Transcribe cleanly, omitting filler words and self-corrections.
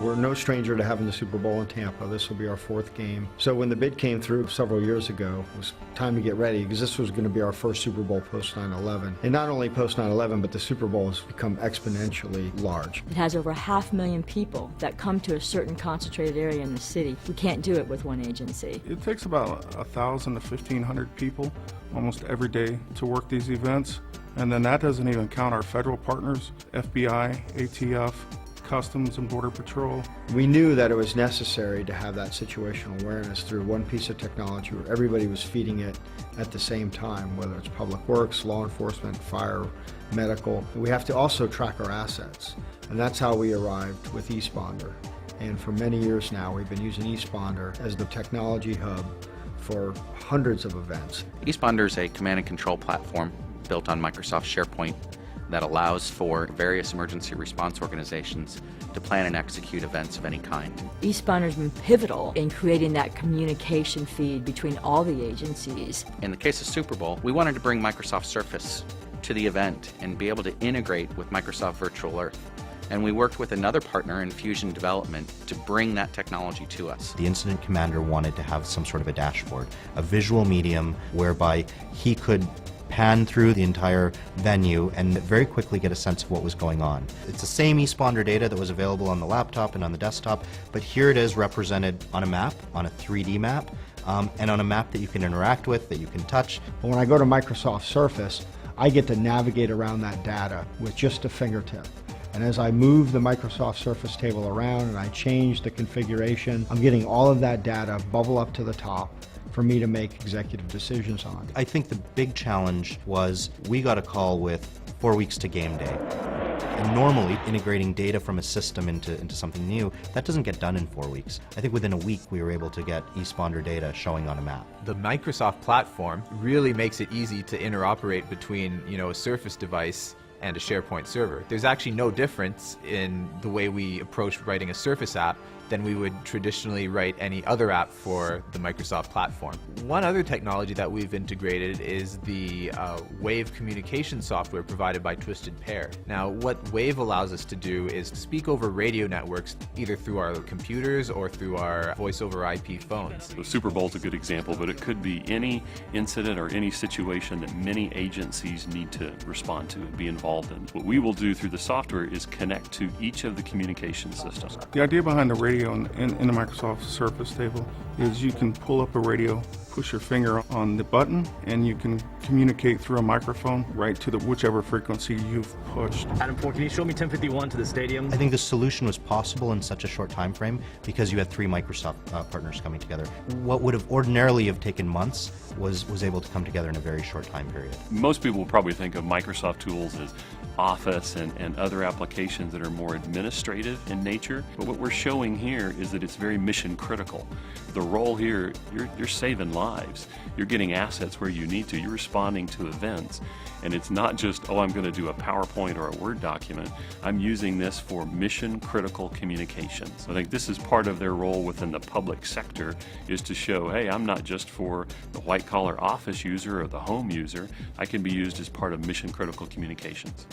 We're no stranger to having the Super Bowl in Tampa. This will be our 4th game. So when the bid came through several years ago, it was time to get ready because this was going to be our first Super Bowl post 9/11. And not only post 9/11, but the Super Bowl has become exponentially large. It has over 500,000 people that come to a certain concentrated area in the city. We can't do it with one agency. It takes about 1,000 to 1,500 people almost every day to work these events. And then that doesn't even count our federal partners, FBI, ATF, Customs and Border Patrol. We knew that it was necessary to have that situational awareness through one piece of technology where everybody was feeding it at the same time, whether it's public works, law enforcement, fire, medical. We have to also track our assets, and that's how we arrived with eSponder. And for many years now, we've been using eSponder as the technology hub for hundreds of events. eSponder is a command and control platform built on Microsoft SharePoint that allows for various emergency response organizations to plan and execute events of any kind. eSponder's been pivotal in creating that communication feed between all the agencies. In the case of Super Bowl, we wanted to bring Microsoft Surface to the event and be able to integrate with Microsoft Virtual Earth. And we worked with another partner in Fusion Development to bring that technology to us. The incident commander wanted to have some sort of a dashboard, a visual medium whereby he could pan through the entire venue and very quickly get a sense of what was going on. It's the same eSponder data that was available on the laptop and on the desktop, but here it is represented on a map, on a 3D map, and on a map that you can interact with, that you can touch. But when I go to Microsoft Surface, I get to navigate around that data with just a fingertip. And as I move the Microsoft Surface table around and I change the configuration, I'm getting all of that data bubble up to the top for me to make executive decisions on. I think the big challenge was we got a call with 4 weeks to game day. And normally, integrating data from a system into something new, that doesn't get done in 4 weeks. I think within a week we were able to get eSponder data showing on a map. The Microsoft platform really makes it easy to interoperate between, a Surface device and a SharePoint server. There's actually no difference in the way we approach writing a Surface app than we would traditionally write any other app for the Microsoft platform. One other technology that we've integrated is the Wave communication software provided by Twisted Pair. Now, what Wave allows us to do is speak over radio networks either through our computers or through our voice over IP phones. The Super Bowl is a good example, but it could be any incident or any situation that many agencies need to respond to and be involved in. What we will do through the software is connect to each of the communication systems. The idea behind the radio in the Microsoft Surface table is you can pull up a radio, push your finger on the button, and you can communicate through a microphone right to whichever frequency you've pushed. Adam 4, can you show me 1051 to the stadium? I think the solution was possible in such a short time frame because you had 3 Microsoft partners coming together. What would have ordinarily have taken months was able to come together in a very short time period. Most people will probably think of Microsoft tools as Office and other applications that are more administrative in nature, but what we're showing here is that it's very mission critical. The role here, you're saving lives. You're getting assets where you need to. You're responding to events. And it's not just, I'm going to do a PowerPoint or a Word document. I'm using this for mission critical communications. I think this is part of their role within the public sector, is to show, hey, I'm not just for the white collar office user or the home user. I can be used as part of mission critical communications.